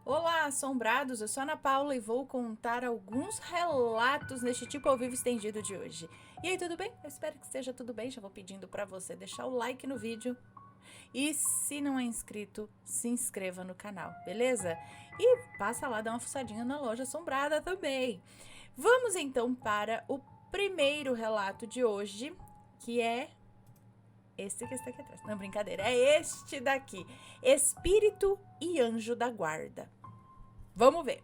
Olá, assombrados! Eu sou a Ana Paula e vou contar alguns relatos neste tipo ao vivo estendido de hoje. E aí, tudo bem? Eu espero que esteja tudo bem. Já vou pedindo para você deixar o like no vídeo. E se não é inscrito, se inscreva no canal, beleza? E passa lá, dá uma fuçadinha na loja assombrada também. Vamos então para o primeiro relato de hoje, que é este que está aqui atrás. Não, brincadeira, é este daqui. Espírito e anjo da guarda. Vamos ver.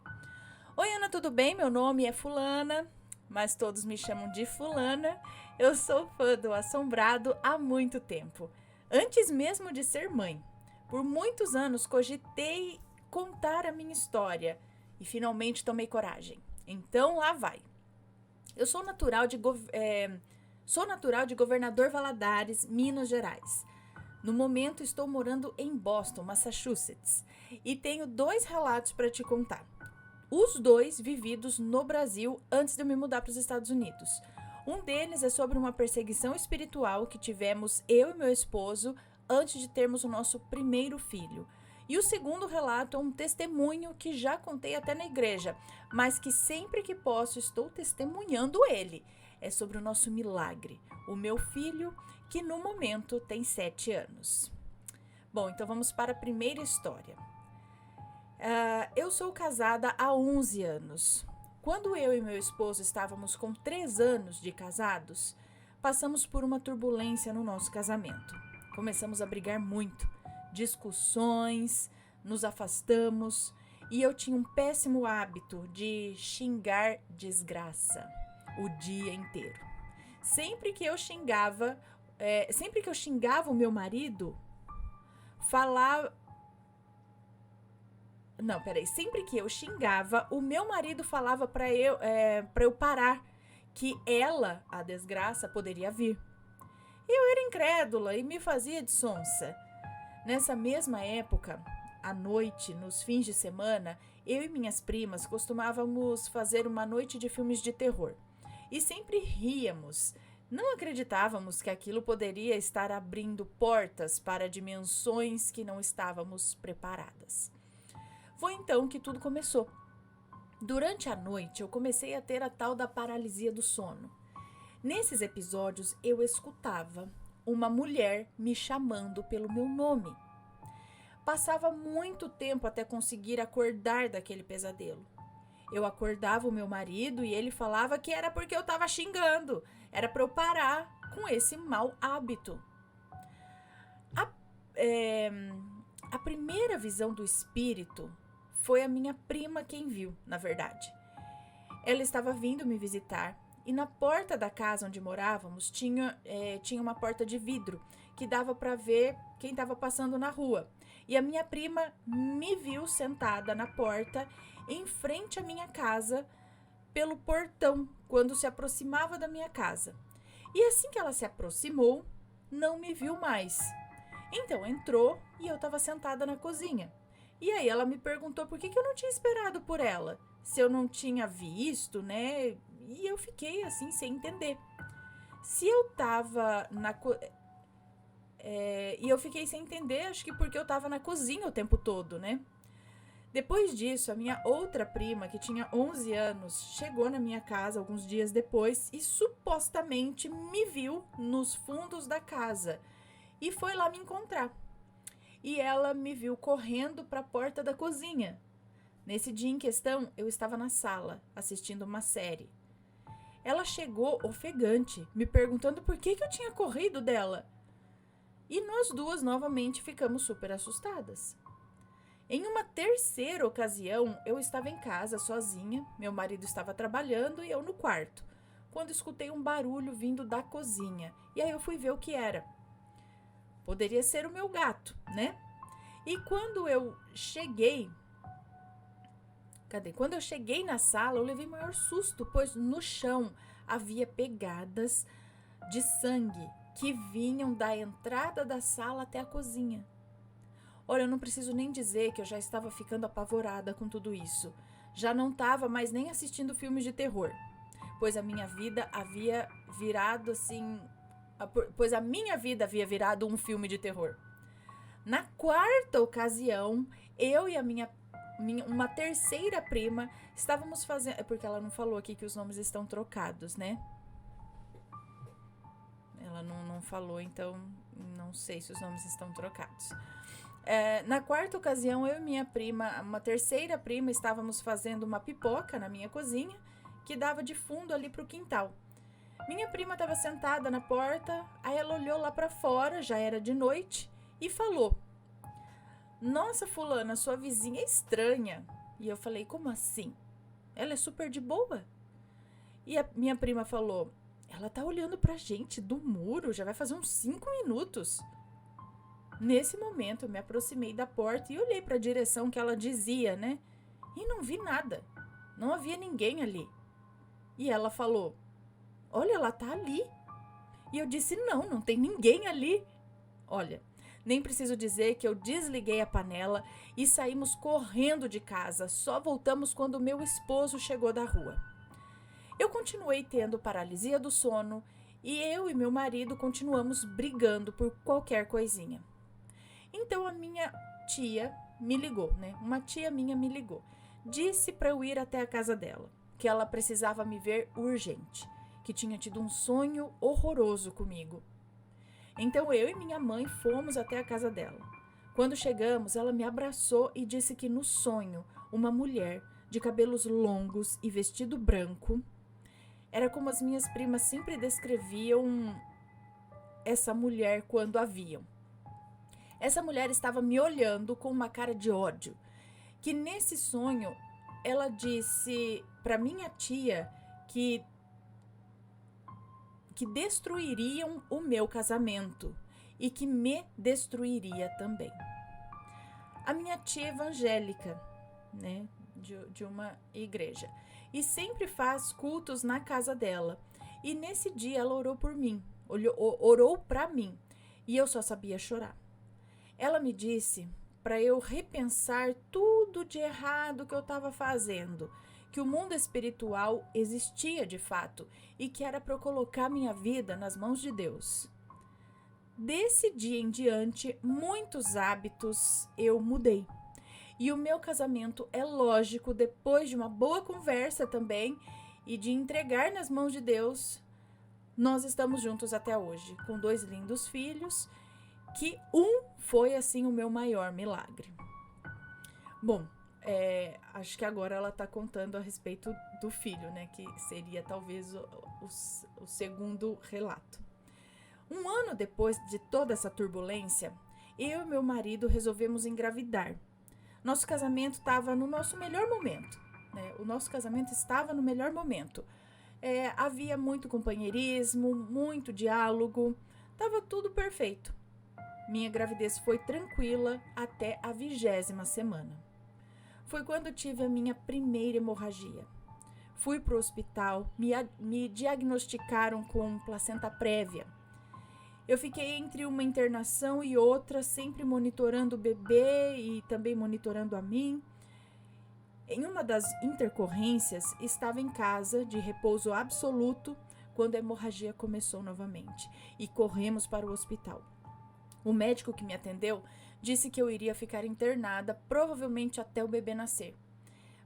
Oi, Ana, tudo bem? Meu nome é Fulana, mas todos me chamam de Fulana. Eu sou fã do Assombrado há muito tempo. Antes mesmo de ser mãe. Por muitos anos cogitei contar a minha história e finalmente tomei coragem. Então lá vai. Eu sou natural de Governador Valadares, Minas Gerais. No momento estou morando em Boston, Massachusetts, e tenho 2 relatos para te contar. Os 2 vividos no Brasil antes de eu me mudar para os Estados Unidos. Um deles é sobre uma perseguição espiritual que tivemos eu e meu esposo antes de termos o nosso primeiro filho. E o segundo relato é um testemunho que já contei até na igreja, mas que sempre que posso estou testemunhando ele. É sobre o nosso milagre, o meu filho, que no momento tem 7 anos. Bom, então vamos para a primeira história. Eu sou casada há 11 anos. Quando eu e meu esposo estávamos com 3 anos de casados, passamos por uma turbulência no nosso casamento. Começamos a brigar muito, discussões, nos afastamos e eu tinha um péssimo hábito de xingar desgraça o dia inteiro. Sempre que eu xingava o meu marido, sempre que eu xingava, o meu marido falava pra eu parar, que ela, a desgraça, poderia vir. Eu era incrédula e me fazia de sonsa. Nessa mesma época, à noite, nos fins de semana, eu e minhas primas costumávamos fazer uma noite de filmes de terror. E sempre ríamos. Não acreditávamos que aquilo poderia estar abrindo portas para dimensões que não estávamos preparadas. Foi então que tudo começou. Durante a noite, eu comecei a ter a tal da paralisia do sono. Nesses episódios, eu escutava uma mulher me chamando pelo meu nome. Passava muito tempo até conseguir acordar daquele pesadelo. Eu acordava o meu marido e ele falava que era porque eu estava xingando. Era para eu parar com esse mau hábito. A primeira visão do espírito foi a minha prima quem viu, na verdade. Ela estava vindo me visitar e na porta da casa onde morávamos tinha uma porta de vidro que dava para ver quem estava passando na rua. E a minha prima me viu sentada na porta em frente à minha casa pelo portão quando se aproximava da minha casa. E assim que ela se aproximou, não me viu mais. Então entrou e eu estava sentada na cozinha. E aí ela me perguntou por que eu não tinha esperado por ela, se eu não tinha visto, né? E eu fiquei assim sem entender. Se eu tava e eu fiquei sem entender, acho que porque eu tava na cozinha o tempo todo, né? Depois disso, a minha outra prima, que tinha 11 anos, chegou na minha casa alguns dias depois e supostamente me viu nos fundos da casa e foi lá me encontrar. E ela me viu correndo para a porta da cozinha. Nesse dia em questão, eu estava na sala, assistindo uma série. Ela chegou ofegante, me perguntando por que eu tinha corrido dela. E nós duas novamente ficamos super assustadas. Em uma terceira ocasião, eu estava em casa sozinha, meu marido estava trabalhando e eu no quarto, quando escutei um barulho vindo da cozinha. E aí eu fui ver o que era. Poderia ser o meu gato, né? E quando eu cheguei na sala, eu levei maior susto, pois no chão havia pegadas de sangue que vinham da entrada da sala até a cozinha. Olha, eu não preciso nem dizer que eu já estava ficando apavorada com tudo isso. Já não estava mais nem assistindo filmes de terror, pois a minha vida havia virado um filme de terror. Na quarta ocasião, eu e a minha uma terceira prima, estávamos fazendo... É porque ela não falou aqui que os nomes estão trocados, né? Ela não falou, então não sei se os nomes estão trocados. Na quarta ocasião, eu e minha prima, uma terceira prima, estávamos fazendo uma pipoca na minha cozinha, que dava de fundo ali pro quintal. Minha prima estava sentada na porta, aí ela olhou lá para fora, já era de noite, e falou: "Nossa, fulana, sua vizinha é estranha." E eu falei: "Como assim? Ela é super de boa." E a minha prima falou: "Ela tá olhando pra gente do muro, já vai fazer uns 5 minutos." Nesse momento, eu me aproximei da porta e olhei para a direção que ela dizia, né? E não vi nada. Não havia ninguém ali. E ela falou: "Olha, ela tá ali." E eu disse: Não tem ninguém ali." Olha, nem preciso dizer que eu desliguei a panela e saímos correndo de casa. Só voltamos quando meu esposo chegou da rua. Eu continuei tendo paralisia do sono e eu e meu marido continuamos brigando por qualquer coisinha. Então a minha tia me ligou, né? Uma tia minha me ligou. Disse para eu ir até a casa dela, que ela precisava me ver urgente, que tinha tido um sonho horroroso comigo. Então eu e minha mãe fomos até a casa dela. Quando chegamos, ela me abraçou e disse que no sonho, uma mulher de cabelos longos e vestido branco, era como as minhas primas sempre descreviam essa mulher quando a viam. Essa mulher estava me olhando com uma cara de ódio, que nesse sonho ela disse para minha tia que destruiriam o meu casamento e que me destruiria também. A minha tia é evangélica, né, de uma igreja, e sempre faz cultos na casa dela. E nesse dia ela orou por mim, orou para mim, e eu só sabia chorar. Ela me disse para eu repensar tudo de errado que eu estava fazendo, que o mundo espiritual existia de fato e que era para eu colocar minha vida nas mãos de Deus. Desse dia em diante, muitos hábitos eu mudei. E o meu casamento, é lógico, depois de uma boa conversa também e de entregar nas mãos de Deus, nós estamos juntos até hoje, com 2 lindos filhos, que foi assim o meu maior milagre. Bom, acho que agora ela está contando a respeito do filho, né? Que seria talvez o segundo relato. 1 ano depois de toda essa turbulência, eu e meu marido resolvemos engravidar. Nosso casamento estava no nosso melhor momento, né? O nosso casamento estava no melhor momento. Havia muito companheirismo, muito diálogo, estava tudo perfeito. Minha gravidez foi tranquila até a 20ª semana. Foi quando tive a minha primeira hemorragia. Fui para o hospital, me diagnosticaram com placenta prévia. Eu fiquei entre uma internação e outra, sempre monitorando o bebê e também monitorando a mim. Em uma das intercorrências, estava em casa, de repouso absoluto, quando a hemorragia começou novamente, e corremos para o hospital. O médico que me atendeu disse que eu iria ficar internada, provavelmente até o bebê nascer,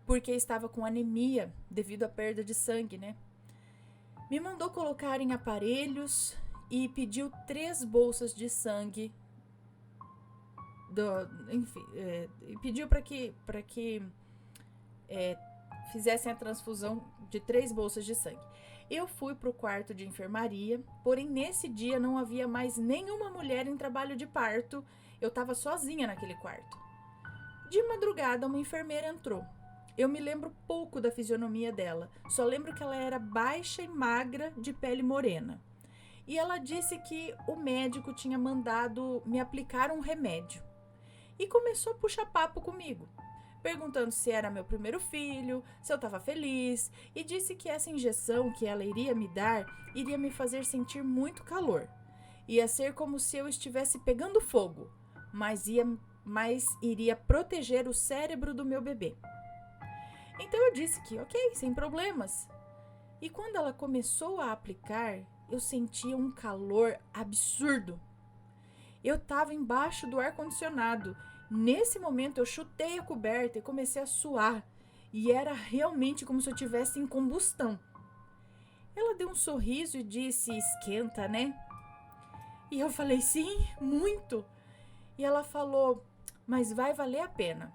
porque estava com anemia devido à perda de sangue, né? Me mandou colocar em aparelhos e pediu 3 bolsas de sangue. Pediu para que fizessem a transfusão de 3 bolsas de sangue. Eu fui para o quarto de enfermaria, porém nesse dia não havia mais nenhuma mulher em trabalho de parto. Eu estava sozinha naquele quarto. De madrugada, uma enfermeira entrou. Eu me lembro pouco da fisionomia dela, só lembro que ela era baixa e magra, de pele morena. E ela disse que o médico tinha mandado me aplicar um remédio. E começou a puxar papo comigo, perguntando se era meu primeiro filho, se eu estava feliz, e disse que essa injeção que ela iria me dar iria me fazer sentir muito calor. Ia ser como se eu estivesse pegando fogo, mas iria proteger o cérebro do meu bebê. Então eu disse que ok, sem problemas. E quando ela começou a aplicar, eu sentia um calor absurdo. Eu estava embaixo do ar-condicionado Nesse momento eu chutei a coberta e comecei a suar. E era realmente como se eu estivesse em combustão. Ela deu um sorriso e disse: esquenta, né? E eu falei: sim, muito. E ela falou: mas vai valer a pena.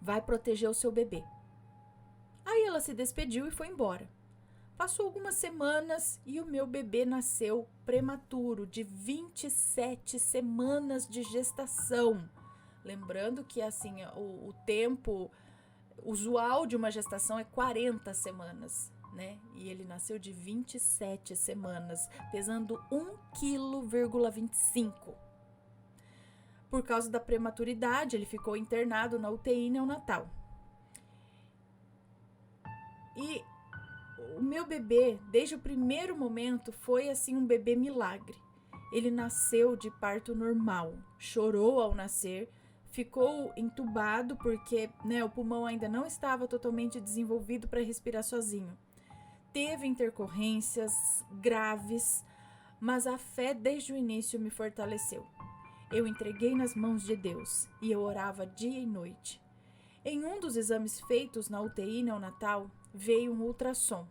Vai proteger o seu bebê. Aí ela se despediu e foi embora. Passou algumas semanas e o meu bebê nasceu prematuro, de 27 semanas de gestação. Lembrando que assim, o tempo usual de uma gestação é 40 semanas, né? E ele nasceu de 27 semanas, pesando 1,25 kg. Por causa da prematuridade, ele ficou internado na UTI neonatal. E o meu bebê, desde o primeiro momento, foi assim um bebê milagre. Ele nasceu de parto normal, chorou ao nascer, ficou entubado porque, né, o pulmão ainda não estava totalmente desenvolvido para respirar sozinho. Teve intercorrências graves, mas a fé desde o início me fortaleceu. Eu entreguei nas mãos de Deus e eu orava dia e noite. Em um dos exames feitos na UTI neonatal, veio um ultrassom.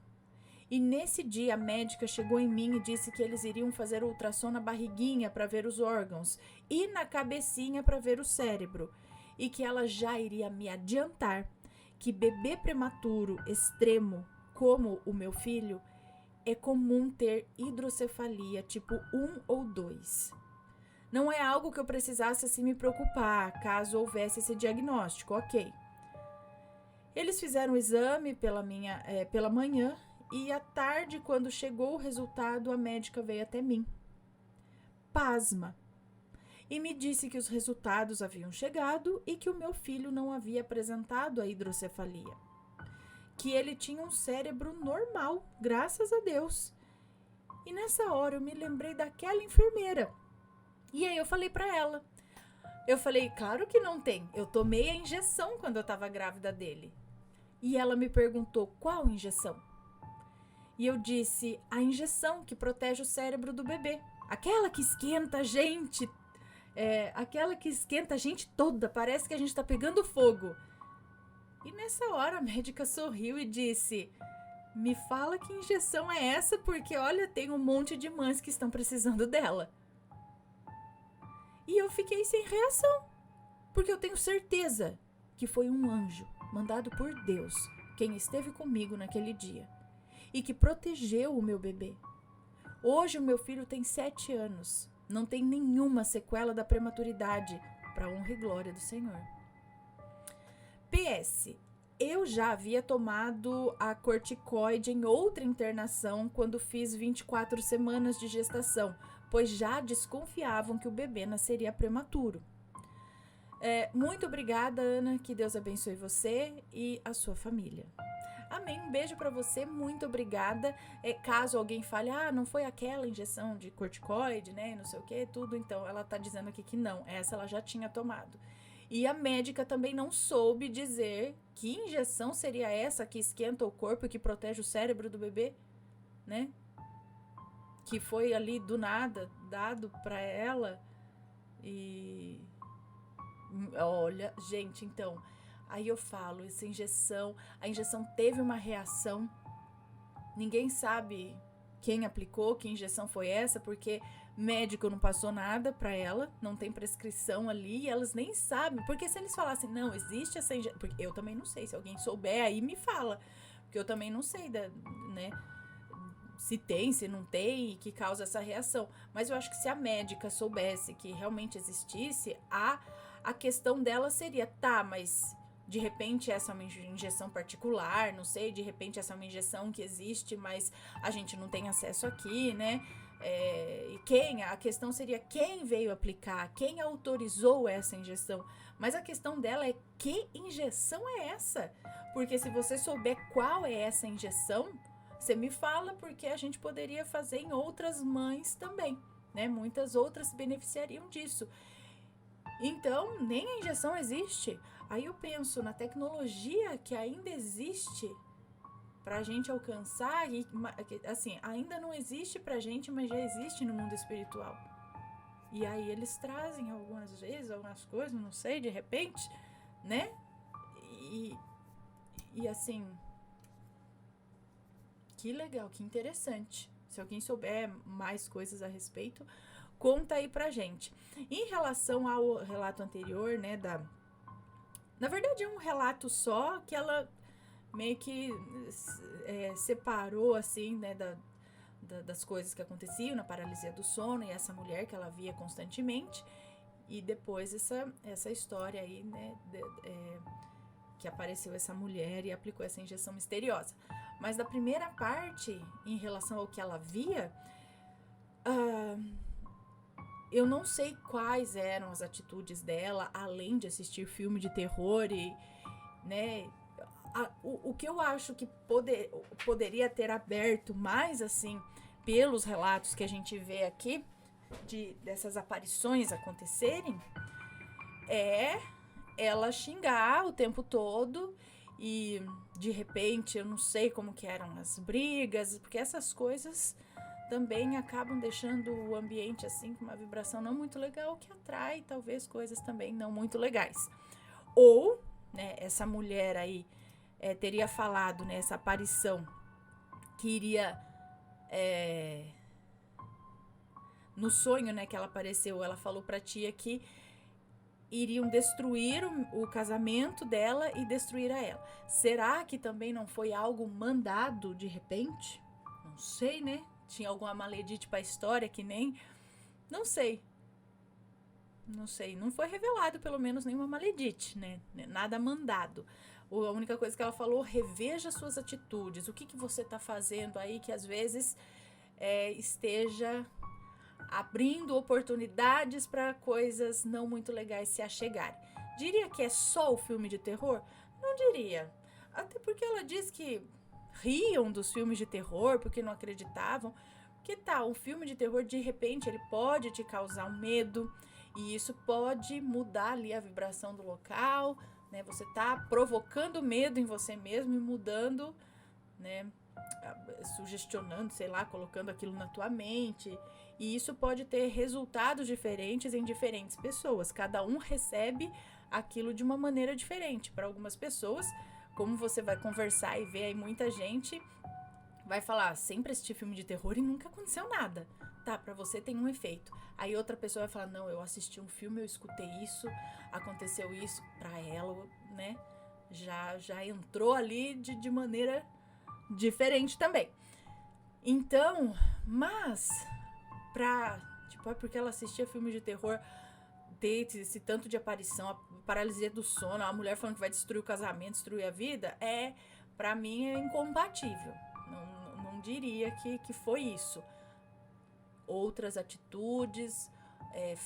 E nesse dia a médica chegou em mim e disse que eles iriam fazer o ultrassom na barriguinha para ver os órgãos e na cabecinha para ver o cérebro. E que ela já iria me adiantar que bebê prematuro extremo, como o meu filho, é comum ter hidrocefalia tipo 1 ou 2. Não é algo que eu precisasse assim me preocupar caso houvesse esse diagnóstico, ok. Eles fizeram o exame pela manhã e à tarde, quando chegou o resultado, a médica veio até mim. Pasma! E me disse que os resultados haviam chegado e que o meu filho não havia apresentado a hidrocefalia. Que ele tinha um cérebro normal, graças a Deus. E nessa hora eu me lembrei daquela enfermeira. E aí eu falei pra ela. Eu falei, claro que não tem. Eu tomei a injeção quando eu tava grávida dele. E ela me perguntou, qual injeção? E eu disse, a injeção que protege o cérebro do bebê. Aquela que esquenta a gente. Aquela que esquenta a gente toda. Parece que a gente tá pegando fogo. E nessa hora a médica sorriu e disse, me fala que injeção é essa, porque olha, tem um monte de mães que estão precisando dela. E eu fiquei sem reação, porque eu tenho certeza que foi um anjo mandado por Deus quem esteve comigo naquele dia e que protegeu o meu bebê. Hoje o meu filho tem 7 anos, não tem nenhuma sequela da prematuridade, para honra e glória do Senhor. PS, eu já havia tomado a corticoide em outra internação quando fiz 24 semanas de gestação, pois já desconfiavam que o bebê nasceria prematuro. Muito obrigada, Ana, que Deus abençoe você e a sua família. Amém, um beijo pra você, muito obrigada. Caso alguém fale, não foi aquela injeção de corticoide, né, não sei o que, tudo, então ela tá dizendo aqui que não, essa ela já tinha tomado. E a médica também não soube dizer que injeção seria essa que esquenta o corpo e que protege o cérebro do bebê, né? Que foi ali do nada dado pra ela. E olha, gente, então, aí eu falo, essa injeção, a injeção teve uma reação, ninguém sabe quem aplicou, que injeção foi essa, porque médico não passou nada pra ela, não tem prescrição ali, e elas nem sabem, porque se eles falassem, não, existe essa injeção, porque eu também não sei, se alguém souber, aí me fala, porque eu também não sei, né, se tem, se não tem, que causa essa reação, mas eu acho que se a médica soubesse que realmente existisse, a questão dela seria, mas de repente essa é uma injeção particular, não sei, de repente essa é uma injeção que existe, mas a gente não tem acesso aqui, né? A questão seria quem veio aplicar, quem autorizou essa injeção. Mas a questão dela é que injeção é essa? Porque se você souber qual é essa injeção, você me fala, porque a gente poderia fazer em outras mães também, né? Muitas outras se beneficiariam disso. Então, nem a injeção existe. Aí eu penso na tecnologia que ainda existe pra gente alcançar, e assim, ainda não existe pra gente, mas já existe no mundo espiritual. E aí eles trazem algumas vezes, algumas coisas, não sei, de repente, né? E assim, que legal, que interessante. Se alguém souber mais coisas a respeito, conta aí pra gente. Em relação ao relato anterior, né, na verdade é um relato só que ela meio que separou, assim, né, das coisas que aconteciam na paralisia do sono e essa mulher que ela via constantemente. E depois essa história aí, né, que apareceu essa mulher e aplicou essa injeção misteriosa. Mas da primeira parte, em relação ao que ela via, eu não sei quais eram as atitudes dela, além de assistir filme de terror e, né, o que eu acho que poderia ter aberto mais, assim, pelos relatos que a gente vê aqui, dessas aparições acontecerem, é ela xingar o tempo todo e, de repente, eu não sei como que eram as brigas, porque essas coisas também acabam deixando o ambiente, assim, com uma vibração não muito legal, que atrai, talvez, coisas também não muito legais. Ou, né, essa mulher aí teria falado, né, essa aparição que iria no sonho, né, que ela apareceu, ela falou pra tia que iriam destruir o casamento dela e destruir a ela. Será que também não foi algo mandado de repente? Não sei, né? Tinha alguma maledite pra história que nem... Não sei. Não sei. Não foi revelado, pelo menos, nenhuma maledite, né? Nada mandado. A única coisa que ela falou, reveja suas atitudes. O que você tá fazendo aí que às vezes esteja abrindo oportunidades para coisas não muito legais se achegarem. Diria que é só o filme de terror? Não diria. Até porque ela diz que riam dos filmes de terror porque não acreditavam. Que tal? Um filme de terror, de repente, ele pode te causar um medo e isso pode mudar ali a vibração do local, né? Você tá provocando medo em você mesmo e mudando, né? Sugestionando, sei lá, colocando aquilo na tua mente. E isso pode ter resultados diferentes em diferentes pessoas. Cada um recebe aquilo de uma maneira diferente. Para algumas pessoas, como você vai conversar e ver aí muita gente, vai falar, sempre assisti filme de terror e nunca aconteceu nada. Tá, pra você tem um efeito. Aí outra pessoa vai falar, não, eu assisti um filme, eu escutei isso, aconteceu isso. Pra ela, né, já entrou ali de maneira diferente também. Então, mas é porque ela assistia filme de terror, ter esse tanto de aparição, a paralisia do sono, a mulher falando que vai destruir o casamento, destruir a vida, pra mim é incompatível. Não diria que foi isso. Outras atitudes,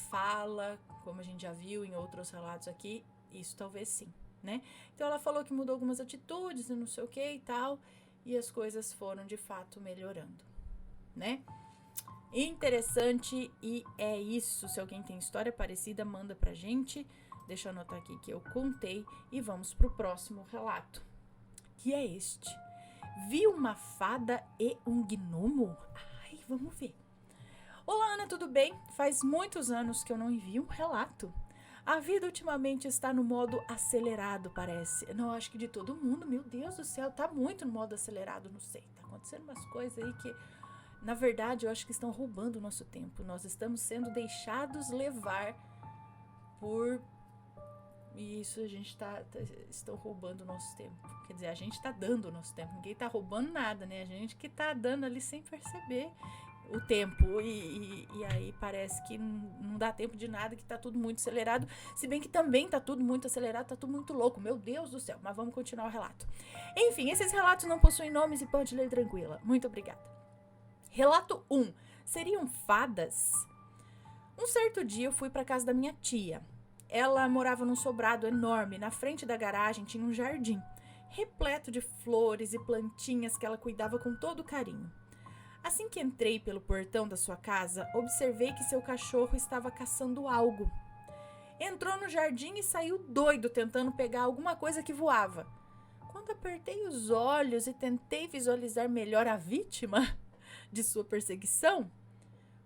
fala, como a gente já viu em outros relatos aqui, isso talvez sim, né? Então ela falou que mudou algumas atitudes e não sei o que e tal, e as coisas foram de fato melhorando, né? Interessante, e é isso. Se alguém tem história parecida, manda pra gente. Deixa eu anotar aqui que eu contei e vamos pro próximo relato, que é este. Vi uma fada e um gnomo? Ai, vamos ver. Olá, Ana, tudo bem? Faz muitos anos que eu não envio um relato. A vida ultimamente está no modo acelerado, parece. Não, acho que de todo mundo, meu Deus do céu, tá muito no modo acelerado, não sei. Tá acontecendo umas coisas aí que, na verdade, eu acho que estão roubando o nosso tempo. Nós estamos sendo deixados levar por... Isso, a gente estão roubando o nosso tempo. Quer dizer, a gente tá dando o nosso tempo. Ninguém tá roubando nada, né? A gente que tá dando ali sem perceber o tempo. E aí parece que não dá tempo de nada, que tá tudo muito acelerado. Se bem que também tá tudo muito acelerado, tá tudo muito louco. Meu Deus do céu. Mas vamos continuar o relato. Enfim, esses relatos não possuem nomes e pode ler tranquila. Muito obrigada. Relato 1. Seriam fadas? Um certo dia eu fui pra casa da minha tia. Ela morava num sobrado enorme. Na frente da garagem tinha um jardim, repleto de flores e plantinhas que ela cuidava com todo carinho. Assim que entrei pelo portão da sua casa, observei que seu cachorro estava caçando algo. Entrou no jardim e saiu doido, tentando pegar alguma coisa que voava. Quando apertei os olhos e tentei visualizar melhor a vítima de sua perseguição,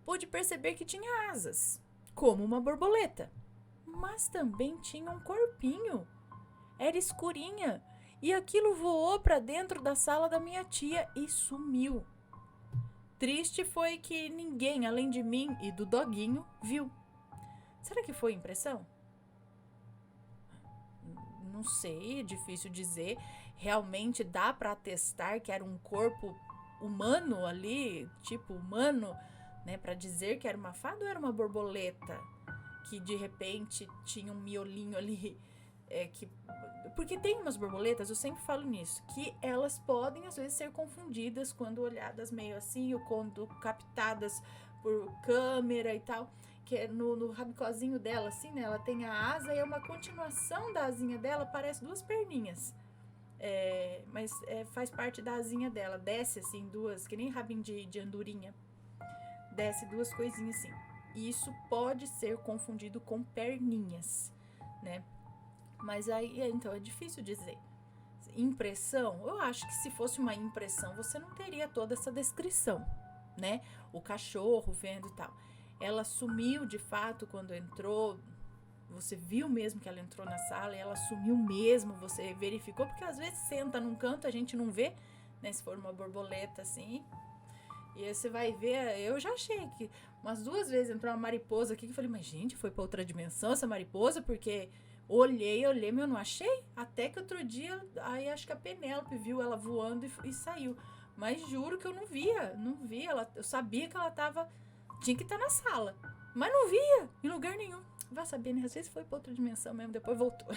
pude perceber que tinha asas. como uma borboleta, mas também tinha um corpinho. Era escurinha e aquilo voou para dentro da sala da minha tia e sumiu. Triste foi que ninguém, além de mim e do doguinho, viu. Será que foi impressão? Não sei, é difícil dizer. Realmente dá para atestar que era um corpo humano ali, tipo humano, né, para dizer que era uma fada ou era uma borboleta que de repente tinha um miolinho ali, porque tem umas borboletas, eu sempre falo nisso, que elas podem às vezes ser confundidas quando olhadas meio assim, ou quando captadas por câmera e tal, que é no rabicozinho dela, assim, né? Ela tem a asa e é uma continuação da asinha dela, parece duas perninhas. Mas faz parte da asinha dela, desce assim duas, que nem rabinho de andorinha, desce duas coisinhas assim. E isso pode ser confundido com perninhas, né? Mas aí, então, é difícil dizer. Impressão, eu acho que se fosse uma impressão, você não teria toda essa descrição, né? O cachorro vendo e tal. Ela sumiu de fato quando entrou. Você viu mesmo que ela entrou na sala e ela sumiu mesmo, você verificou, porque às vezes senta num canto, a gente não vê, né? Se for uma borboleta assim. E aí você vai ver, eu já achei que umas 2 vezes entrou uma mariposa aqui, que eu falei, mas gente, foi pra outra dimensão essa mariposa, porque olhei, mas eu não achei. Até que outro dia, aí acho que a Penélope viu ela voando e saiu. Mas juro que eu não via. Eu sabia que ela tinha que estar na sala, mas não via em lugar nenhum. Vai saber, né? Às vezes foi pra outra dimensão mesmo, depois voltou.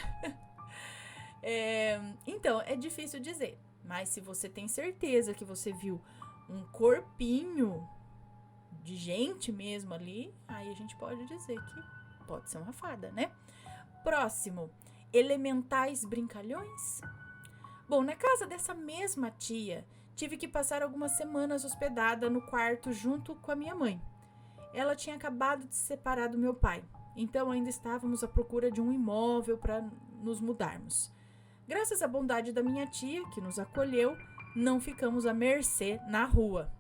Então, é difícil dizer. Mas se você tem certeza que você viu um corpinho de gente mesmo ali, aí a gente pode dizer que pode ser uma fada, né? Próximo, elementais brincalhões. Bom, na casa dessa mesma tia, tive que passar algumas semanas hospedada no quarto junto com a minha mãe. Ela tinha acabado de se separar do meu pai, então ainda estávamos à procura de um imóvel para nos mudarmos. Graças à bondade da minha tia, que nos acolheu, não ficamos à mercê na rua.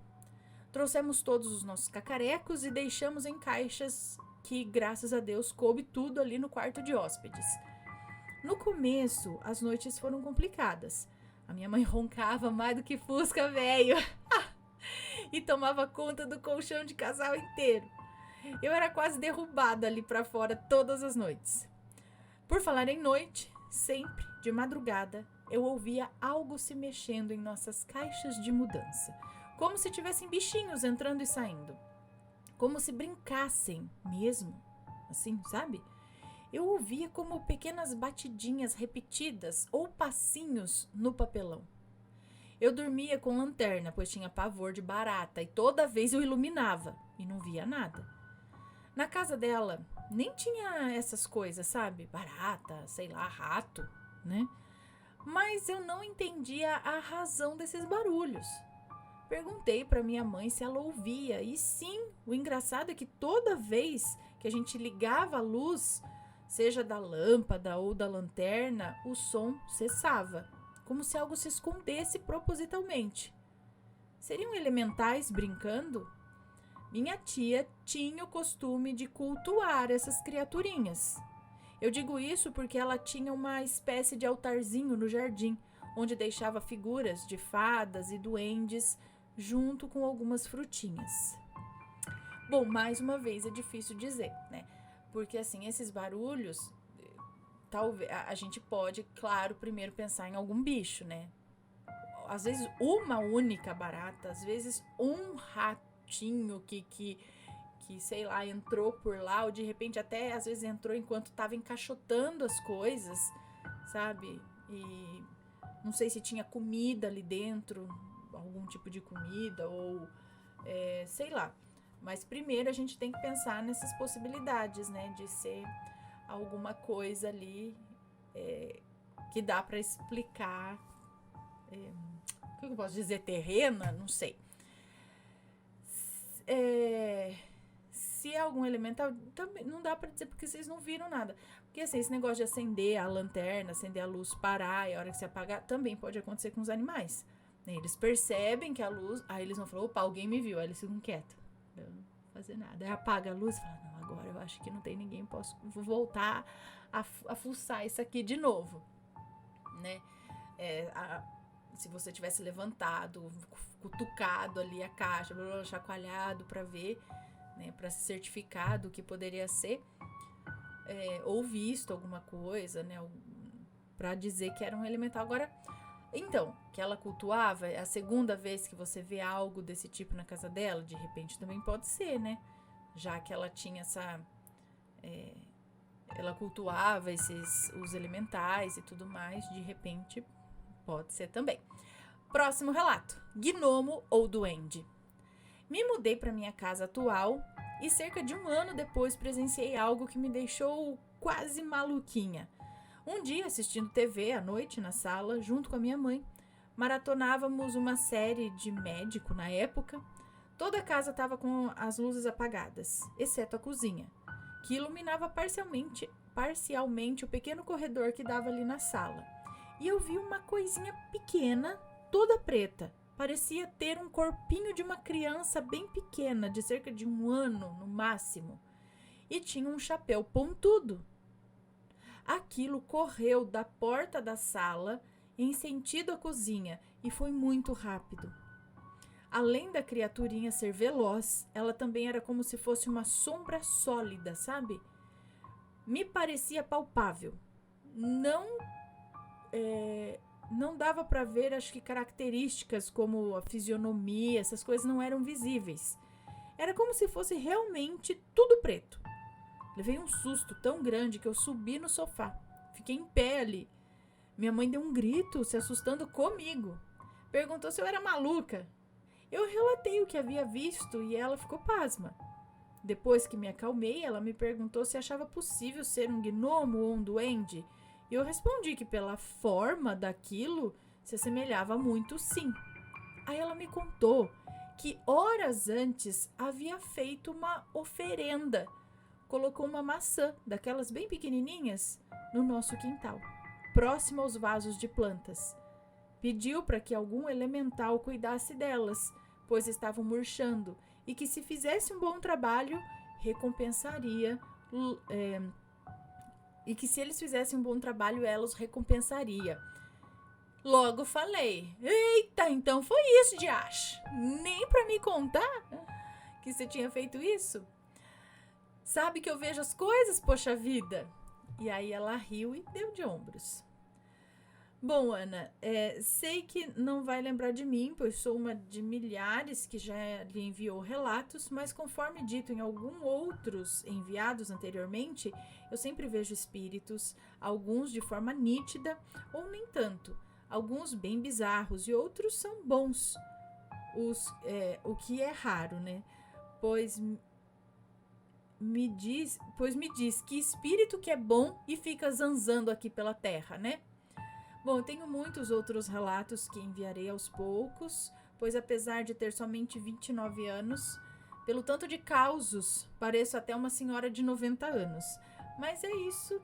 Trouxemos todos os nossos cacarecos e deixamos em caixas que, graças a Deus, coube tudo ali no quarto de hóspedes. No começo, as noites foram complicadas. A minha mãe roncava mais do que fusca velho e tomava conta do colchão de casal inteiro. Eu era quase derrubada ali para fora todas as noites. Por falar em noite, sempre, de madrugada, eu ouvia algo se mexendo em nossas caixas de mudança, como se tivessem bichinhos entrando e saindo, como se brincassem mesmo, assim, sabe? Eu ouvia como pequenas batidinhas repetidas ou passinhos no papelão. Eu dormia com lanterna, pois tinha pavor de barata, e toda vez eu iluminava e não via nada. Na casa dela, nem tinha essas coisas, sabe? Barata, sei lá, rato, né? Mas eu não entendia a razão desses barulhos. Perguntei para minha mãe se ela ouvia, e sim, o engraçado é que toda vez que a gente ligava a luz, seja da lâmpada ou da lanterna, o som cessava, como se algo se escondesse propositalmente. Seriam elementais brincando? Minha tia tinha o costume de cultuar essas criaturinhas. Eu digo isso porque ela tinha uma espécie de altarzinho no jardim, onde deixava figuras de fadas e duendes junto com algumas frutinhas. Bom, mais uma vez é difícil dizer, né? Porque assim, esses barulhos, talvez a gente pode, claro, primeiro pensar em algum bicho, né? Às vezes uma única barata, às vezes um ratinho que sei lá, entrou por lá, ou de repente até às vezes entrou enquanto estava encaixotando as coisas, sabe? E não sei se tinha comida ali dentro, algum tipo de comida, ou sei lá. Mas primeiro a gente tem que pensar nessas possibilidades, né? De ser alguma coisa ali que dá para explicar. O que eu posso dizer? Terrena? Não sei. Se é algum elemental, também não dá pra dizer porque vocês não viram nada. Porque assim, esse negócio de acender a lanterna, acender a luz, parar e a hora que você apagar, também pode acontecer com os animais. Eles percebem que a luz, aí eles vão falar, opa, alguém me viu, aí eles ficam quietos. fazer nada. Aí apaga a luz e fala, não, agora eu acho que não tem ninguém, vou voltar a fuçar isso aqui de novo, né? Se você tivesse levantado, cutucado ali a caixa, chacoalhado para ver, né, para se certificar do que poderia ser, ou visto alguma coisa, né, para dizer que era um elemental. Agora, então, que ela cultuava, a segunda vez que você vê algo desse tipo na casa dela, de repente também pode ser, né? Já que ela tinha ela cultuava os elementais e tudo mais, de repente pode ser também. Próximo relato: gnomo ou duende. Me mudei para minha casa atual e cerca de 1 ano depois presenciei algo que me deixou quase maluquinha. Um dia, assistindo TV à noite na sala, junto com a minha mãe, maratonávamos uma série de médico na época. Toda a casa estava com as luzes apagadas, exceto a cozinha, que iluminava parcialmente o pequeno corredor que dava ali na sala. E eu vi uma coisinha pequena, toda preta. Parecia ter um corpinho de uma criança bem pequena, de cerca de 1 ano no máximo. E tinha um chapéu pontudo. Aquilo correu da porta da sala em sentido à cozinha e foi muito rápido. Além da criaturinha ser veloz, ela também era como se fosse uma sombra sólida, sabe? Me parecia palpável. Não dava para ver, acho que características como a fisionomia, essas coisas não eram visíveis. Era como se fosse realmente tudo preto. Levei um susto tão grande que eu subi no sofá. Fiquei em pé ali. Minha mãe deu um grito, se assustando comigo. Perguntou se eu era maluca. Eu relatei o que havia visto e ela ficou pasma. Depois que me acalmei, ela me perguntou se achava possível ser um gnomo ou um duende. E eu respondi que pela forma daquilo se assemelhava muito, sim. Aí ela me contou que horas antes havia feito uma oferenda. Colocou uma maçã, daquelas bem pequenininhas, no nosso quintal, próximo aos vasos de plantas. Pediu para que algum elemental cuidasse delas, pois estavam murchando, e que se fizesse um bom trabalho, recompensaria, e que se eles fizessem um bom trabalho, ela os recompensaria. Logo falei, eita, então foi isso, diacho. Nem para me contar que você tinha feito isso? Sabe que eu vejo as coisas, poxa vida. E aí ela riu e deu de ombros. Bom, Ana, sei que não vai lembrar de mim, pois sou uma de milhares que já lhe enviou relatos, mas conforme dito em alguns outros enviados anteriormente, eu sempre vejo espíritos, alguns de forma nítida ou nem tanto, alguns bem bizarros e outros são bons, o que é raro, né? Pois me diz que espírito que é bom e fica zanzando aqui pela terra, né? Bom, eu tenho muitos outros relatos que enviarei aos poucos, pois apesar de ter somente 29 anos, pelo tanto de causos, pareço até uma senhora de 90 anos. Mas é isso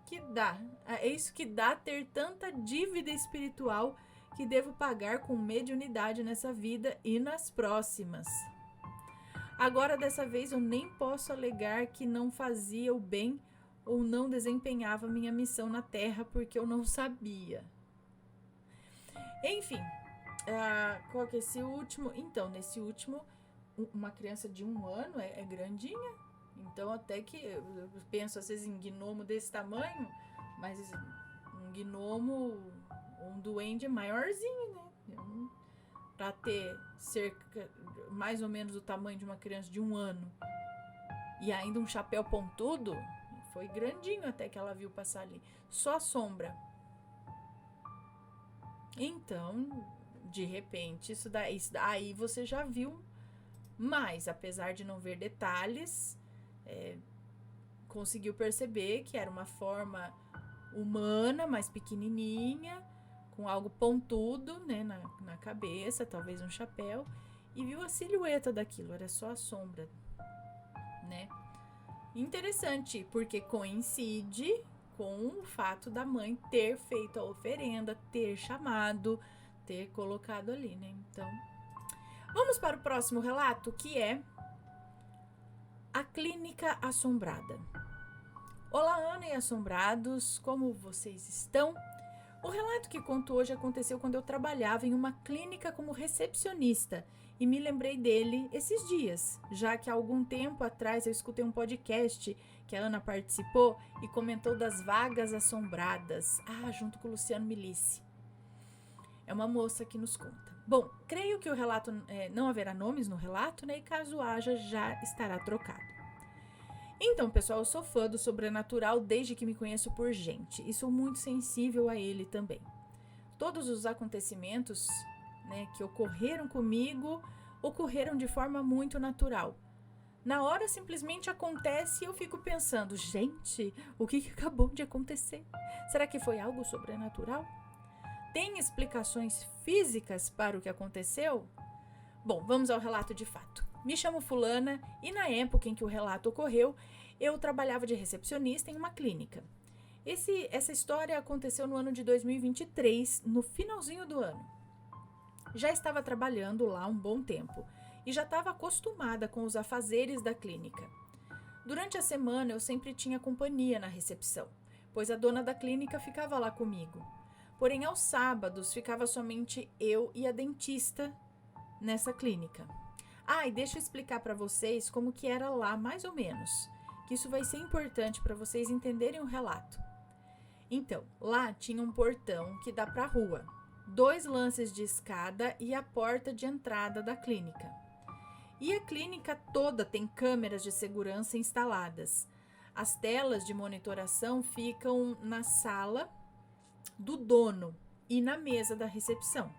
que dá. É isso que dá ter tanta dívida espiritual que devo pagar com mediunidade nessa vida e nas próximas. Agora, dessa vez, eu nem posso alegar que não fazia o bem ou não desempenhava minha missão na Terra porque eu não sabia. Enfim, qual que é esse último? Então, nesse último, uma criança de 1 ano é grandinha. Então, até que eu penso às vezes em gnomo desse tamanho, mas um gnomo, um duende maiorzinho, né? Para ter cerca, mais ou menos o tamanho de uma criança de 1 ano e ainda um chapéu pontudo, foi grandinho até que ela viu passar ali. Só a sombra. Então, de repente, isso daí você já viu mais. Apesar de não ver detalhes, conseguiu perceber que era uma forma humana, mais pequenininha, com algo pontudo, né, na cabeça, talvez um chapéu. E viu a silhueta daquilo, era só a sombra, né? Interessante, porque coincide com o fato da mãe ter feito a oferenda, ter chamado, ter colocado ali, né? Então, Vamos para o próximo relato, que é A Clínica Assombrada. Olá, Ana e assombrados, como vocês estão? O relato que conto hoje aconteceu quando eu trabalhava em uma clínica como recepcionista e me lembrei dele esses dias, já que há algum tempo atrás eu escutei um podcast que a Ana participou e comentou das vagas assombradas, junto com o Luciano Milici. É uma moça que nos conta. Bom, creio que o relato, não haverá nomes no relato, né? E caso haja, já estará trocado. Então, pessoal, eu sou fã do sobrenatural desde que me conheço por gente e sou muito sensível a ele também. Todos os acontecimentos, né, que ocorreram comigo ocorreram de forma muito natural. Na hora simplesmente acontece e eu fico pensando, gente, o que acabou de acontecer? Será que foi algo sobrenatural? Tem explicações físicas para o que aconteceu? Bom, vamos ao relato de fato. Me chamo fulana e na época em que o relato ocorreu, eu trabalhava de recepcionista em uma clínica. Essa história aconteceu no ano de 2023, no finalzinho do ano. Já estava trabalhando lá um bom tempo e já estava acostumada com os afazeres da clínica. Durante a semana eu sempre tinha companhia na recepção, pois a dona da clínica ficava lá comigo. Porém, aos sábados ficava somente eu e a dentista nessa clínica. E deixa eu explicar para vocês como que era lá, mais ou menos, que isso vai ser importante para vocês entenderem o relato. Então, lá tinha um portão que dá para a rua, 2 lances de escada e a porta de entrada da clínica. E a clínica toda tem câmeras de segurança instaladas. As telas de monitoração ficam na sala do dono e na mesa da recepção.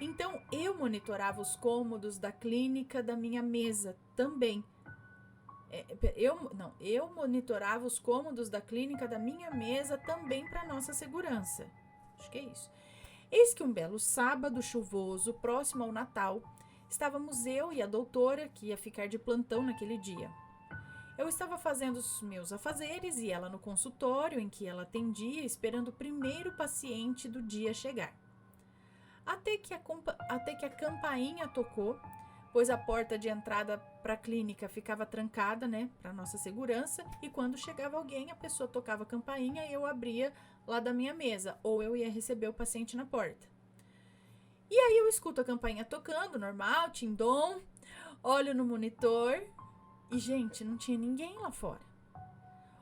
Então, eu monitorava os cômodos da clínica da minha mesa também. Eu monitorava os cômodos da clínica da minha mesa também para nossa segurança. Acho que é isso. Eis que um belo sábado chuvoso, próximo ao Natal, estávamos eu e a doutora, que ia ficar de plantão naquele dia. Eu estava fazendo os meus afazeres e ela no consultório em que ela atendia, esperando o primeiro paciente do dia chegar. Até que a campainha tocou, pois a porta de entrada para a clínica ficava trancada, né, para nossa segurança, e quando chegava alguém, a pessoa tocava a campainha e eu abria lá da minha mesa, ou eu ia receber o paciente na porta. E aí eu escuto a campainha tocando, normal, tim-dom, olho no monitor e, gente, não tinha ninguém lá fora.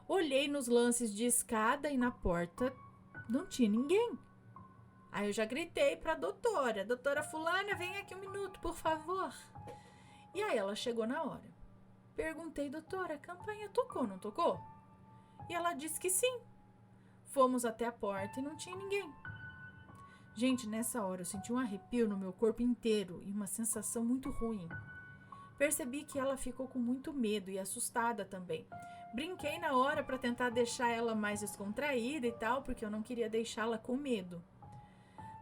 Olhei nos lances de escada e na porta, não tinha ninguém. Aí eu já gritei para a doutora fulana, vem aqui um minuto, por favor. E aí ela chegou na hora. Perguntei, doutora, a campainha tocou, não tocou? E ela disse que sim. Fomos até a porta e não tinha ninguém. Gente, nessa hora eu senti um arrepio no meu corpo inteiro e uma sensação muito ruim. Percebi que ela ficou com muito medo e assustada também. Brinquei na hora para tentar deixar ela mais descontraída e tal, porque eu não queria deixá-la com medo.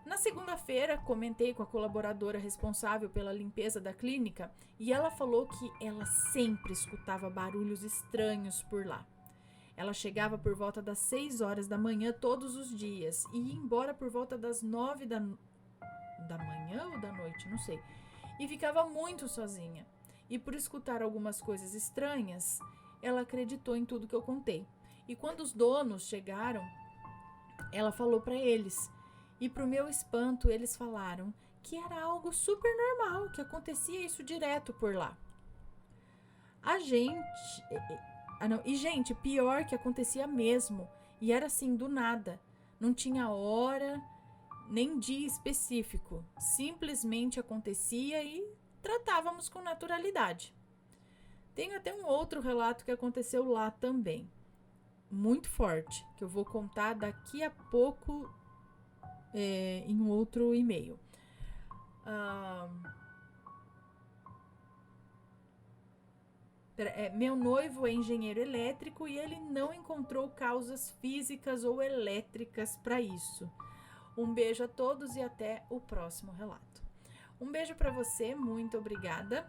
Na segunda-feira, comentei com a colaboradora responsável pela limpeza da clínica e ela falou que ela sempre escutava barulhos estranhos por lá. Ela chegava por volta das 6 horas da manhã todos os dias e ia embora por volta das 9 da manhã ou da noite, não sei. E ficava muito sozinha. E por escutar algumas coisas estranhas, ela acreditou em tudo que eu contei. E quando os donos chegaram, ela falou para eles. E pro meu espanto, eles falaram que era algo super normal, que acontecia isso direto por lá. Gente, pior que acontecia mesmo. E era assim, do nada. Não tinha hora, nem dia específico. Simplesmente acontecia e tratávamos com naturalidade. Tenho até um outro relato que aconteceu lá também. Muito forte, que eu vou contar daqui a pouco em um outro e-mail. Meu noivo é engenheiro elétrico e ele não encontrou causas físicas ou elétricas para isso. Um beijo a todos e até o próximo relato. Um beijo para você, muito obrigada.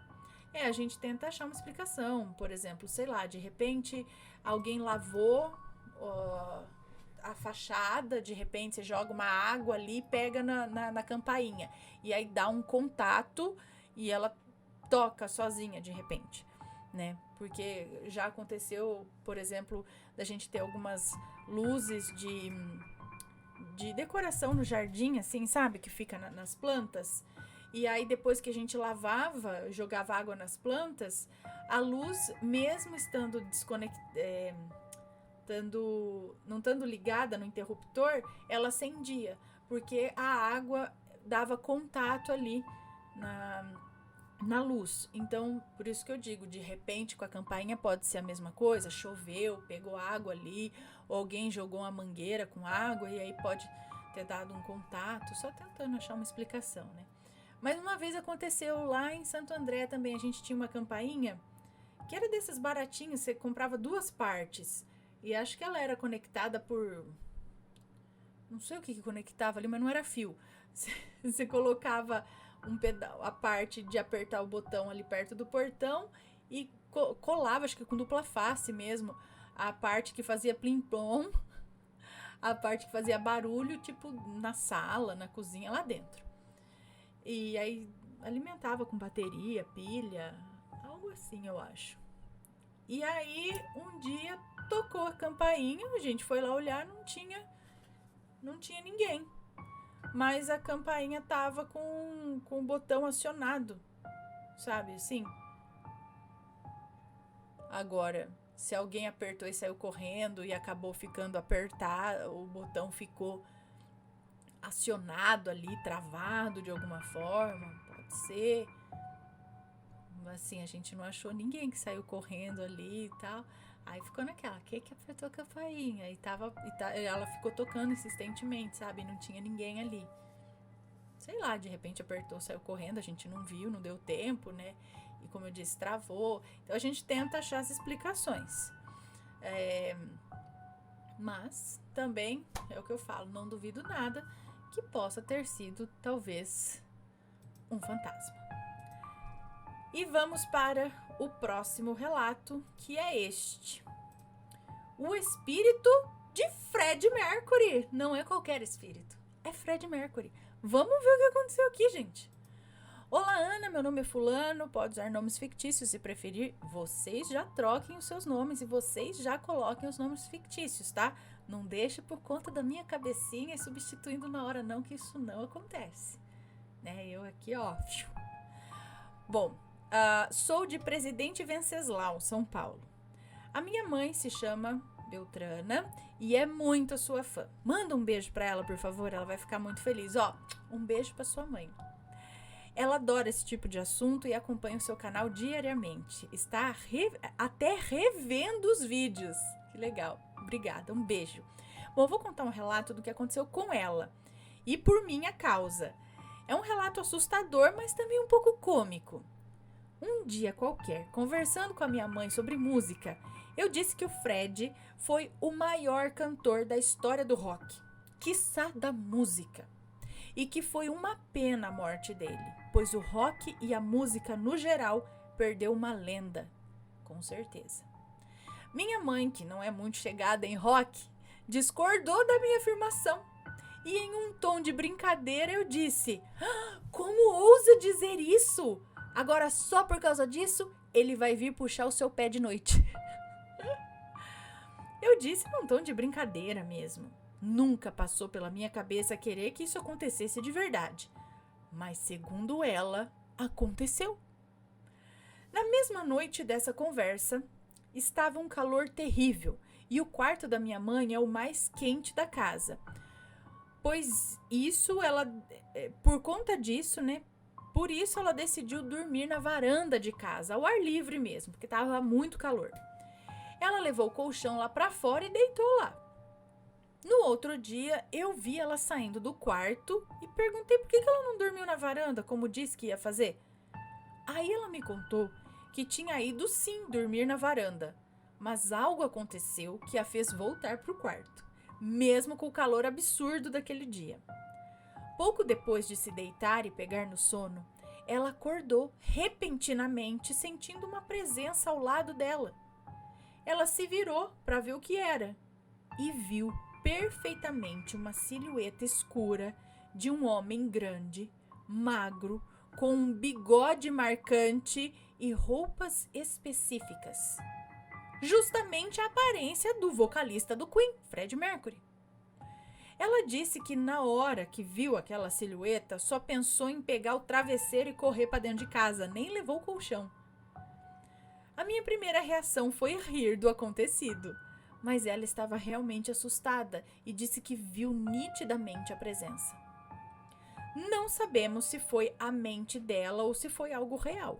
A gente tenta achar uma explicação. Por exemplo, sei lá, de repente alguém lavou a fachada, de repente você joga uma água ali e pega na campainha. E aí dá um contato e ela toca sozinha de repente, né? Porque já aconteceu, por exemplo, da gente ter algumas luzes de decoração no jardim, assim, sabe? Que fica nas plantas. E aí, depois que a gente lavava, jogava água nas plantas, a luz, mesmo estando não estando ligada no interruptor, ela acendia, porque a água dava contato ali na luz. Então, por isso que eu digo, de repente com a campainha pode ser a mesma coisa, choveu, pegou água ali, ou alguém jogou uma mangueira com água e aí pode ter dado um contato, só tentando achar uma explicação, né? Mas uma vez aconteceu lá em Santo André também, a gente tinha uma campainha que era desses baratinhos, você comprava 2 partes, e acho que ela era conectada por... não sei o que conectava ali, mas não era fio. Você colocava a parte de apertar o botão ali perto do portão e colava, acho que com dupla face mesmo, a parte que fazia plim-plom, a parte que fazia barulho, tipo na sala, na cozinha, lá dentro. E aí alimentava com bateria, pilha, algo assim, eu acho. E aí, um dia, tocou a campainha, a gente foi lá olhar, não tinha ninguém. Mas a campainha tava com o botão acionado, sabe, assim. Agora, se alguém apertou e saiu correndo e acabou ficando apertado, o botão ficou acionado ali, travado de alguma forma, pode ser. Assim, a gente não achou ninguém que saiu correndo ali e tal. Aí ficou naquela, quem que apertou a campainha? E ela ficou tocando insistentemente, sabe? Não tinha ninguém ali. Sei lá, de repente apertou, saiu correndo, a gente não viu, não deu tempo, né? E como eu disse, travou. Então a gente tenta achar as explicações. Mas também, é o que eu falo, não duvido nada que possa ter sido, talvez, um fantasma. E vamos para o próximo relato, que é este. O espírito de Fred Mercury. Não é qualquer espírito, é Fred Mercury. Vamos ver o que aconteceu aqui, gente. Olá, Ana, meu nome é fulano, pode usar nomes fictícios se preferir. Vocês já troquem os seus nomes e vocês já coloquem os nomes fictícios, tá? Não deixe por conta da minha cabecinha e substituindo na hora não, que isso não acontece. Né? Eu aqui, ó. Bom, sou de Presidente Venceslau, São Paulo. A minha mãe se chama Beltrana e é muito a sua fã. Manda um beijo pra ela, por favor, ela vai ficar muito feliz. Ó, um beijo pra sua mãe. Ela adora esse tipo de assunto e acompanha o seu canal diariamente. Está até revendo os vídeos. Que legal. Obrigada, um beijo. Bom, eu vou contar um relato do que aconteceu com ela e por minha causa. É um relato assustador, mas também um pouco cômico. Um dia qualquer, conversando com a minha mãe sobre música, eu disse que o Fred foi o maior cantor da história do rock, quiçá da música, e que foi uma pena a morte dele, pois o rock e a música no geral perdeu uma lenda, com certeza. Minha mãe, que não é muito chegada em rock, discordou da minha afirmação. E em um tom de brincadeira eu disse: como ousa dizer isso? Agora só por causa disso, ele vai vir puxar o seu pé de noite. Eu disse num tom de brincadeira mesmo. Nunca passou pela minha cabeça querer que isso acontecesse de verdade. Mas segundo ela, aconteceu. Na mesma noite dessa conversa, estava um calor terrível e o quarto da minha mãe é o mais quente da casa. Pois por conta disso, né? Por isso ela decidiu dormir na varanda de casa, ao ar livre mesmo, porque estava muito calor. Ela levou o colchão lá para fora e deitou lá. No outro dia, eu vi ela saindo do quarto e perguntei por que ela não dormiu na varanda, como disse que ia fazer. Aí ela me contou que tinha ido sim dormir na varanda, mas algo aconteceu que a fez voltar para o quarto, mesmo com o calor absurdo daquele dia. Pouco depois de se deitar e pegar no sono, ela acordou repentinamente sentindo uma presença ao lado dela. Ela se virou para ver o que era e viu perfeitamente uma silhueta escura de um homem grande, magro, com um bigode marcante e roupas específicas. Justamente a aparência do vocalista do Queen, Freddie Mercury. Ela disse que na hora que viu aquela silhueta, só pensou em pegar o travesseiro e correr para dentro de casa, nem levou o colchão. A minha primeira reação foi rir do acontecido, mas ela estava realmente assustada e disse que viu nitidamente a presença. Não sabemos se foi a mente dela ou se foi algo real.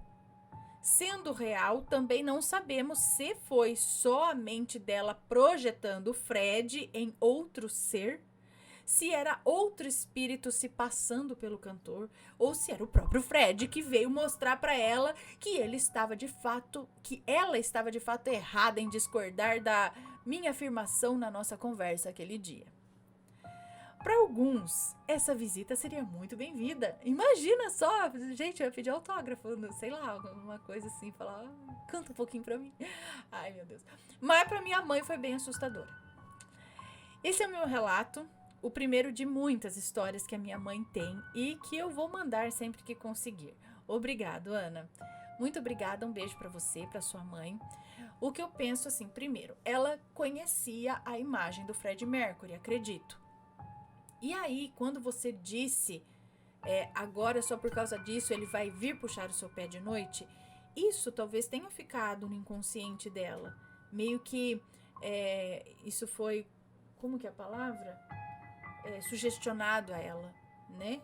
Sendo real, também não sabemos se foi só a mente dela projetando Fred em outro ser, se era outro espírito se passando pelo cantor, ou se era o próprio Fred que veio mostrar para ela que ela estava de fato errada em discordar da minha afirmação na nossa conversa aquele dia. Para alguns, essa visita seria muito bem-vinda. Imagina só, gente, eu ia pedir autógrafo, sei lá, alguma coisa assim, falar, canta um pouquinho pra mim. Ai, meu Deus. Mas pra minha mãe foi bem assustadora. Esse é o meu relato, o primeiro de muitas histórias que a minha mãe tem e que eu vou mandar sempre que conseguir. Obrigado, Ana. Muito obrigada, um beijo pra você, pra sua mãe. O que eu penso assim, primeiro, ela conhecia a imagem do Freddie Mercury, acredito. E aí, quando você disse, agora só por causa disso ele vai vir puxar o seu pé de noite, isso talvez tenha ficado no inconsciente dela. Meio que isso foi, como que é a palavra? Sugestionado a ela, né?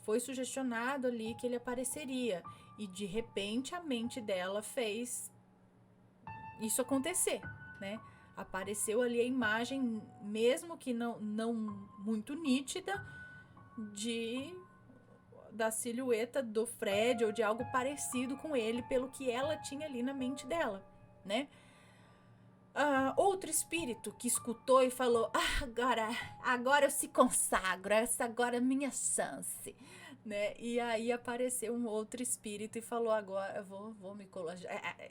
Foi sugestionado ali que ele apareceria. E de repente a mente dela fez isso acontecer, né? Apareceu ali a imagem, mesmo que não muito nítida, da silhueta do Fred ou de algo parecido com ele, pelo que ela tinha ali na mente dela, né? Outro espírito que escutou e falou, agora eu se consagro, essa agora é a minha chance, né? E aí apareceu um outro espírito e falou, agora eu vou me colocar.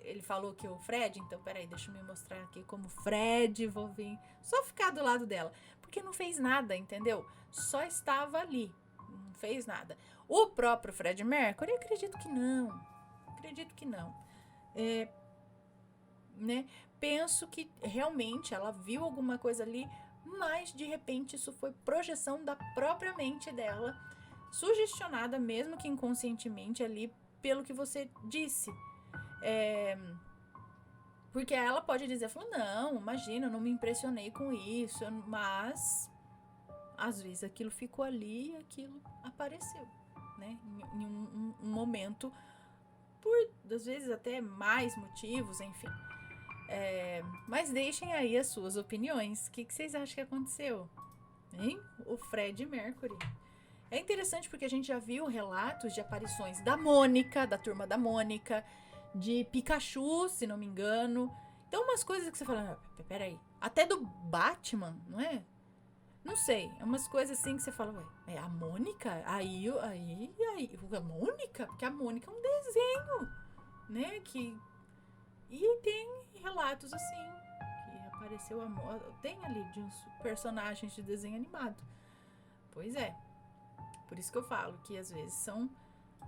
Ele falou que o Fred, então peraí, deixa eu me mostrar aqui como Fred, vou vir só ficar do lado dela, porque não fez nada, entendeu? Só estava ali, não fez nada. O próprio Fred Mercury, acredito que não, né? Penso que realmente ela viu alguma coisa ali, mas de repente isso foi projeção da própria mente dela, sugestionada mesmo que inconscientemente ali pelo que você disse. Porque ela pode dizer, não, imagina, eu não me impressionei com isso, mas às vezes aquilo ficou ali e aquilo apareceu, né? Em um momento, por às vezes até mais motivos, enfim. Mas deixem aí as suas opiniões. O que vocês acham que aconteceu? Hein? O Freddie Mercury. É interessante porque a gente já viu relatos de aparições da Mônica, da turma da Mônica, de Pikachu, se não me engano. Então, umas coisas que você fala, peraí, até do Batman, não é? Não sei, é umas coisas assim que você fala, é a Mônica? Aí, a Mônica? Porque a Mônica é um desenho, né? E tem relatos assim, que apareceu tem ali de uns personagens de desenho animado. Pois é. Por isso que eu falo que às vezes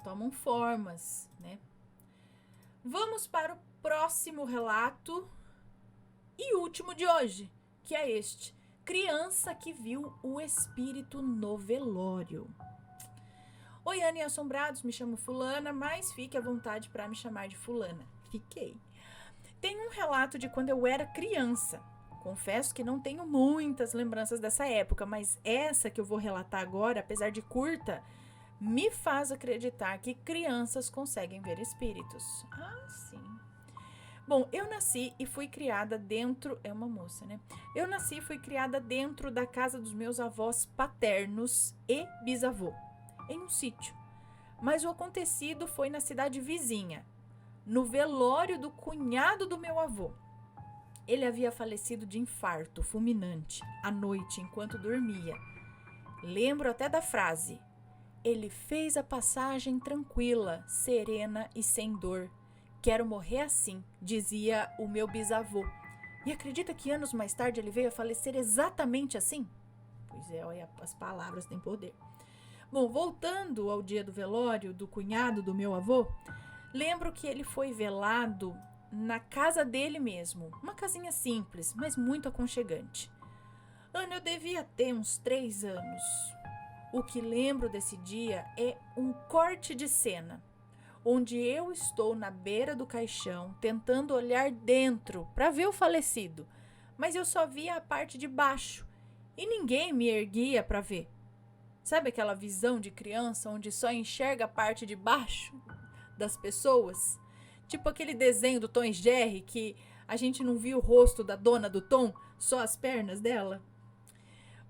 tomam formas, né? Vamos para o próximo relato e último de hoje, que é este. Criança que viu o espírito no velório. Oi, Ana e Assombrados, me chamo Fulana, mas fique à vontade para me chamar de Fulana. Fiquei. Tem um relato de quando eu era criança. Confesso que não tenho muitas lembranças dessa época, mas essa que eu vou relatar agora, apesar de curta, me faz acreditar que crianças conseguem ver espíritos. Sim. Bom, eu nasci e fui criada dentro... É uma moça, né? Eu nasci e fui criada dentro da casa dos meus avós paternos e bisavô, em um sítio. Mas o acontecido foi na cidade vizinha, no velório do cunhado do meu avô. Ele havia falecido de infarto fulminante à noite enquanto dormia. Lembro até da frase: ele fez a passagem tranquila, serena e sem dor. Quero morrer assim, dizia o meu bisavô. E acredita que anos mais tarde ele veio a falecer exatamente assim? Pois é, olha, as palavras têm poder. Bom, voltando ao dia do velório do cunhado do meu avô, lembro que ele foi velado na casa dele mesmo. Uma casinha simples, mas muito aconchegante. Ana, eu devia ter uns 3 anos. O que lembro desse dia é um corte de cena, onde eu estou na beira do caixão tentando olhar dentro para ver o falecido, mas eu só via a parte de baixo e ninguém me erguia para ver. Sabe aquela visão de criança onde só enxerga a parte de baixo das pessoas? Tipo aquele desenho do Tom e Jerry que a gente não viu o rosto da dona do Tom, só as pernas dela?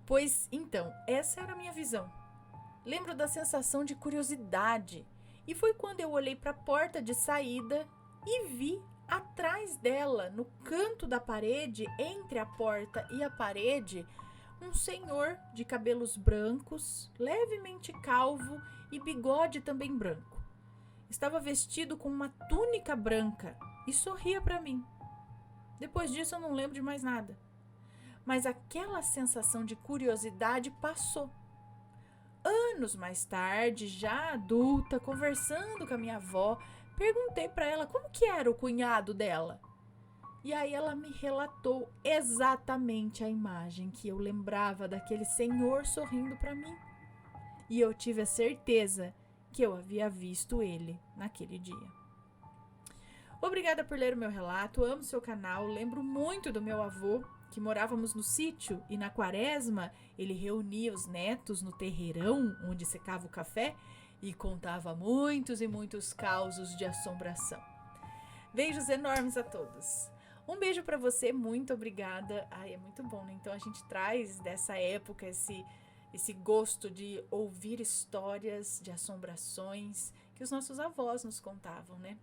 Pois então, essa era a minha visão. Lembro da sensação de curiosidade. E foi quando eu olhei para a porta de saída e vi atrás dela, no canto da parede, entre a porta e a parede, um senhor de cabelos brancos, levemente calvo e bigode também branco. Estava vestido com uma túnica branca e sorria para mim. Depois disso eu não lembro de mais nada. Mas aquela sensação de curiosidade passou. Anos mais tarde, já adulta, conversando com a minha avó, perguntei para ela como que era o cunhado dela. E aí ela me relatou exatamente a imagem que eu lembrava daquele senhor sorrindo para mim. E eu tive a certeza que eu havia visto ele naquele dia. Obrigada por ler o meu relato, amo seu canal, lembro muito do meu avô, que morávamos no sítio e na quaresma ele reunia os netos no terreirão onde secava o café e contava muitos e muitos causos de assombração. Beijos enormes a todos. Um beijo para você, muito obrigada. Ai, é muito bom, né? Então a gente traz dessa época esse gosto de ouvir histórias de assombrações que os nossos avós nos contavam, né?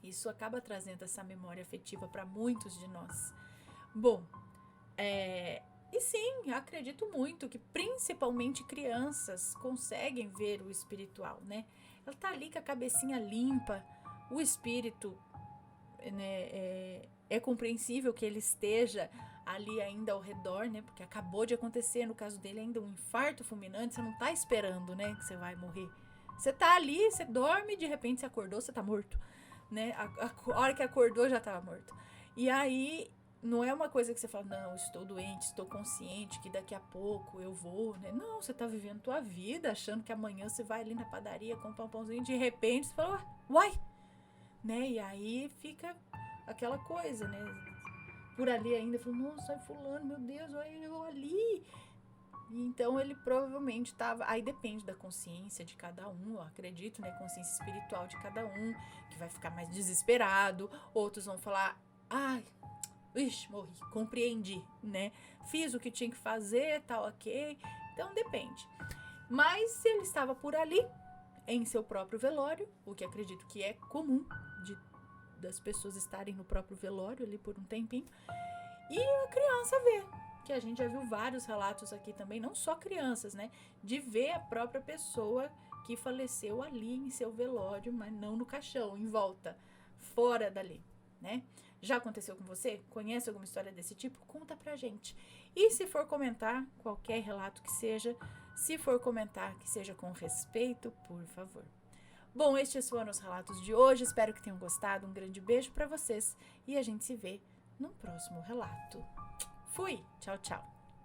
Isso acaba trazendo essa memória afetiva para muitos de nós. Bom, e sim, acredito muito que principalmente crianças conseguem ver o espiritual, né? Ela tá ali com a cabecinha limpa, o espírito, né, é compreensível que ele esteja ali ainda ao redor, né? Porque acabou de acontecer, no caso dele, ainda um infarto fulminante, você não tá esperando, né, que você vai morrer. Você tá ali, você dorme, de repente você acordou, você tá morto, né? A hora que acordou já tava morto. E aí não é uma coisa que você fala, não, estou doente, estou consciente que daqui a pouco eu vou, né? Não, você tá vivendo tua vida, achando que amanhã você vai ali na padaria comprar um pãozinho, de repente você fala, uai, né? E aí fica aquela coisa, né? Por ali ainda, falou, nossa, é fulano, meu Deus, olha eu ali. E então ele provavelmente estava, aí depende da consciência de cada um, eu acredito, né? Consciência espiritual de cada um, que vai ficar mais desesperado, outros vão falar, ai, ixi, morri, compreendi, né? Fiz o que tinha que fazer, tá ok. Então depende. Mas se ele estava por ali, em seu próprio velório, o que acredito que é comum das pessoas estarem no próprio velório ali por um tempinho, e a criança vê, que a gente já viu vários relatos aqui também, não só crianças, né? De ver a própria pessoa que faleceu ali em seu velório, mas não no caixão, em volta, fora dali, né? Já aconteceu com você? Conhece alguma história desse tipo? Conta pra gente. E se for comentar, qualquer relato que seja, se for comentar, que seja com respeito, por favor. Bom, estes foram os relatos de hoje. Espero que tenham gostado. Um grande beijo pra vocês e a gente se vê no próximo relato. Fui! Tchau, tchau!